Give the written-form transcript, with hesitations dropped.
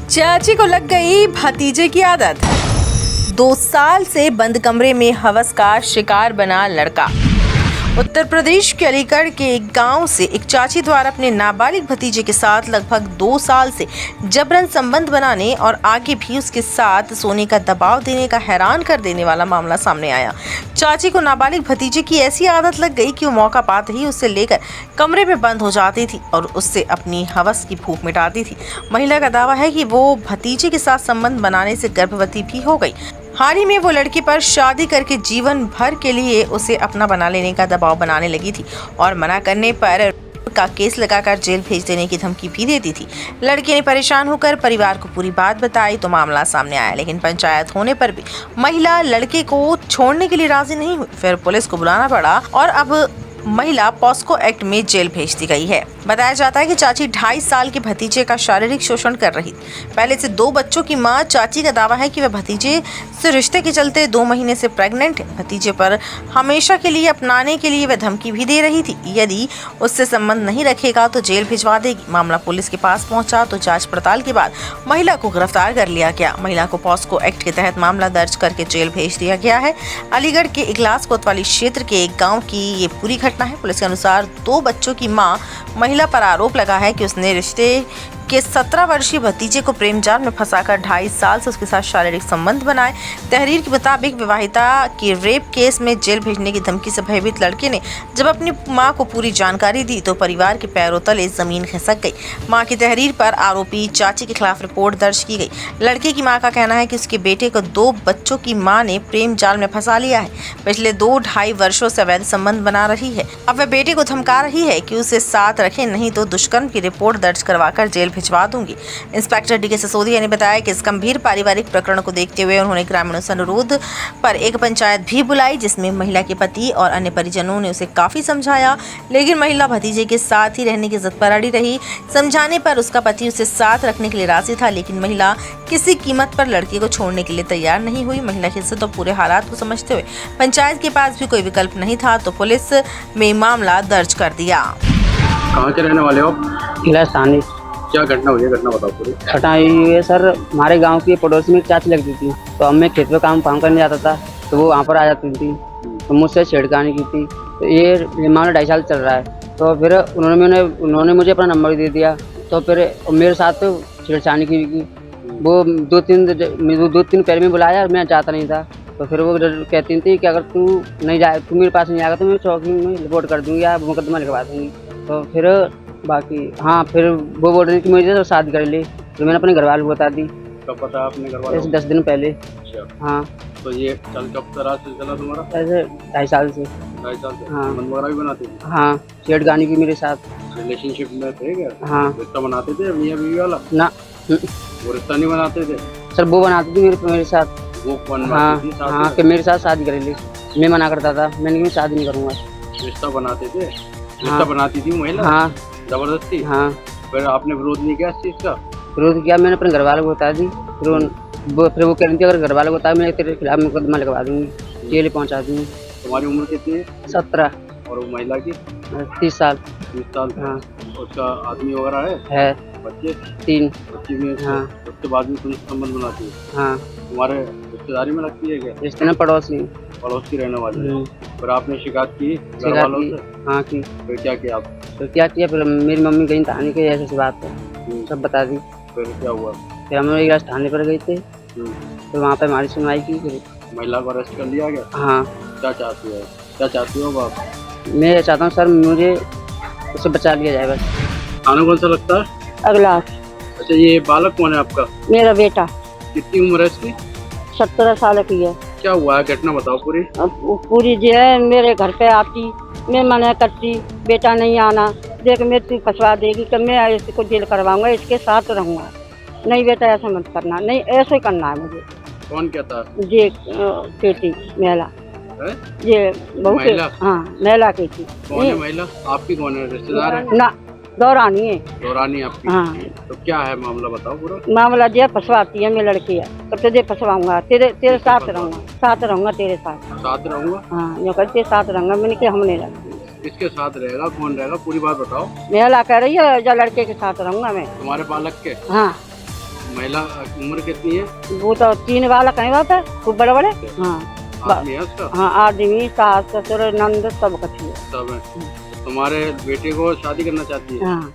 चाची को लग गई भतीजे की आदत। 2 साल से बंद कमरे में हवस का शिकार बना लड़का। उत्तर प्रदेश के अलीगढ़ के एक गांव से एक चाची द्वारा अपने नाबालिग भतीजे के साथ लगभग 2 साल से जबरन संबंध बनाने और आगे भी उसके साथ सोने का दबाव देने का हैरान कर देने वाला मामला सामने आया। चाची को नाबालिग भतीजे की ऐसी आदत लग गई कि वो मौका पाते ही उससे लेकर कमरे में बंद हो जाती थी और उससे अपनी हवस की भूख मिटाती थी। महिला का दावा है कि वो भतीजे के साथ संबंध बनाने से गर्भवती भी हो गई। हाल ही में वो लड़की पर शादी करके जीवन भर के लिए उसे अपना बना लेने का दबाव बनाने लगी थी और मना करने पर का केस लगाकर जेल भेज देने की धमकी भी देती थी। लड़के ने परेशान होकर परिवार को पूरी बात बताई तो मामला सामने आया, लेकिन पंचायत होने पर भी महिला लड़के को छोड़ने के लिए राजी नहीं हुई। फिर पुलिस को बुलाना पड़ा और अब महिला पॉस्को एक्ट में जेल भेज दी गई है। बताया जाता है कि चाची 2.5 साल के भतीजे का शारीरिक शोषण कर रही थी। पहले से 2 बच्चों की मां चाची का दावा है कि वह भतीजे से रिश्ते के चलते 2 महीने से प्रेग्नेंट है। भतीजे पर हमेशा के लिए अपनाने के लिए वह धमकी भी दे रही थी, यदि उससे संबंध नहीं रखेगा तो जेल भिजवा देगी। मामला पुलिस के पास पहुंचा तो जांच पड़ताल के बाद महिला को गिरफ्तार कर लिया गया। महिला को पॉस्को एक्ट के तहत मामला दर्ज करके जेल भेज दिया गया है। अलीगढ़ के इगलास कोतवाली क्षेत्र के एक गाँव की ये पूरी घटना है। पुलिस के अनुसार 2 बच्चों की मां महिला पर आरोप लगा है कि उसने रिश्ते के 17 वर्षीय भतीजे को प्रेम जाल में फंसाकर 2.5 साल से उसके साथ शारीरिक संबंध बनाए। तहरीर के मुताबिक विवाहिता के रेप केस में जेल भेजने की धमकी से भयभीत लड़के ने जब अपनी मां को पूरी जानकारी दी तो परिवार के पैरों तले जमीन खिसक गई। मां की तहरीर पर आरोपी चाची के खिलाफ रिपोर्ट दर्ज की गई। लड़के की मां का कहना है कि उसके बेटे को 2 बच्चों की मां ने प्रेम जाल में फंसा लिया है। पिछले 2-2.5 वर्षों से अवैध संबंध बना रही है। अब वह बेटे को धमका रही है कि उसे साथ रखे, नहीं तो दुष्कर्म की रिपोर्ट दर्ज करवाकर जेल भिजवा दूंगी। Inspector DK. सिसोदिया ने बताया कि इस गंभीर पारिवारिक प्रकरण को देखते हुए उन्होंने ग्रामीणों से अनुरोध पर एक पंचायत भी बुलाई, जिसमें महिला के पति और अन्य परिजनों ने उसे काफी समझाया, लेकिन महिला भतीजे के साथ ही रहने की जिद पर अड़ी रही। समझाने पर उसका पति उसे साथ रखने के लिए राजी था, लेकिन महिला किसी कीमत पर लड़के को छोड़ने के लिए तैयार नहीं हुई। महिला की जिद और पूरे हालात को समझते हुए पंचायत के पास भी कोई विकल्प नहीं था तो पुलिस में मामला दर्ज कर दिया। कहाँ के रहने वाले हो आप? इलाहाबाद। क्या घटना हुई है, घटना बताओ पूरी। घटना ये है सर, हमारे गांव की पड़ोस में एक चाची लगती थी, तो अब मैं खेत पे काम करने जाता था तो वो वहाँ पर आ जाती थी, तो मुझसे छेड़खानी की थी। तो ये मामला 2.5 साल चल रहा है। तो फिर उन्होंने मुझे अपना नंबर दे दिया, तो फिर मेरे साथ छेड़छानी की। वो 2-3 पहले में बुलाया, मैं जाता नहीं था। तो फिर वो कहती थी कि अगर तू मेरे पास नहीं आएगा तो मैं चौकी में रिपोर्ट कर दूँगी या मुकदमा लिखवा दूँगी। तो फिर बाकी फिर वो बोल रही थी मुझे तो शादी कर ली, तो मैंने अपने घर वालों को बता दी। कब पता आपने घर वालों को? 10 दिन पहले। अच्छा। हाँ। तो ये कब तरह से चला तुम्हारा? ऐसे 2.5 साल से। 2.5 साल से? हाँ। संबंध वगैरह भी बनाते थे? हाँ, छेड़खानी की मेरे साथ। रिलेशनशिप में थे क्या? हाँ। रिश्ता बनाते थे मियाँ बीवी वाला? ना, वो रिश्ता नहीं बनाते थे? सर वो बनाती थी मेरे साथ। वो कौन हाँ बनाती थी साथ हाँ, में? कि मेरे साथ शादी कर ली। मैं मना करता था, मैंने कहा शादी नहीं करूँगा। रिश्ता बनाते थे? रिश्ता हाँ। बनाती थी महिला? हाँ। जबरदस्ती? हाँ। फिर आपने विरोध नहीं किया इस चीज का? विरोध किया, मैंने अपने घर वालों को बता दी। फिर वो कह रही थी अगर घर वालों को बता मैं तेरे खिलाफ मुकदमा लगवा दूँगी, जेल पहुँचा दूँगी। तुम्हारी उम्र कितनी है? 17। और वो महिला की? 30 साल। 30 साल? हाँ। उसका आदमी वगैरह है। बच्चे? 3। बच्ची भी है? हाँ। उसके बाद में तुम संबंध बनाती है? हाँ। तुम्हारे रिश्तेदारी में लगती है क्या? रिश्ते में पड़ोसी। पड़ोस की रहने वाली है। फिर आपने शिकायत की घर वालों से? हाँ की। फिर क्या किया आप? तो क्या किया, फिर मेरी मम्मी गई थाने के, ऐसी बात है सब बता दी। फिर क्या हुआ? फिर हम लोग थाने पर गए थे, तो वहाँ पे हमारी सुनवाई की। फिर महिला को अरेस्ट कर लिया गया? हाँ। क्या चाहती हो आप? मैं चाहता हूँ सर मुझे उससे बचा लिया जाए बस। थाना कौन सा लगता है? अगला। अच्छा, ये बालक कौन है आपका? मेरा बेटा। कितनी उम्र है इसकी? 17 साल की है। क्या हुआ है, घटना बताओ पूरी। पूरी जो है मेरे घर पे आती, मैं मना करती, बेटा नहीं आना, देख मैं तू फंसवा देगी कि मैं इसको जेल करवाऊंगा, इसके साथ रहूंगा। नहीं बेटा ऐसा मत करना, नहीं ऐसे करना है मुझे। कौन कहता है? ये बेटी महिला, ये बहू के। हाँ, महिला की थी। कौन है महिला? आपकी कौन है, रिश्तेदार है? ना, दौरानी है। दौरानी आपकी? हाँ। तो क्या है मामला, बताओ पूरा। मामला जो फंसवाती है, मैं लड़की है तो तुझे फंसवाऊंगा, तेरे साथ रहूंगा तेरे साथ रहूंगा। हाँ, जो करते साथ रहूंगा, मैंने कि हम नहीं रहते। किसके साथ रहेगा, कौन रहेगा, पूरी बात बताओ। महिला कह रही है जो लड़के के साथ रहूंगा मैं। तुम्हारे बालक के? हाँ। महिला उम्र कितनी है? वो तो 3 बालक हैं बाप है, खूब बड़े बड़े। हाँ आदमी है उसका? हाँ, आदमी सास ससुर नंद सब कथी है। सब है। तुम्हारे बेटे को शादी करना चाहती है? हाँ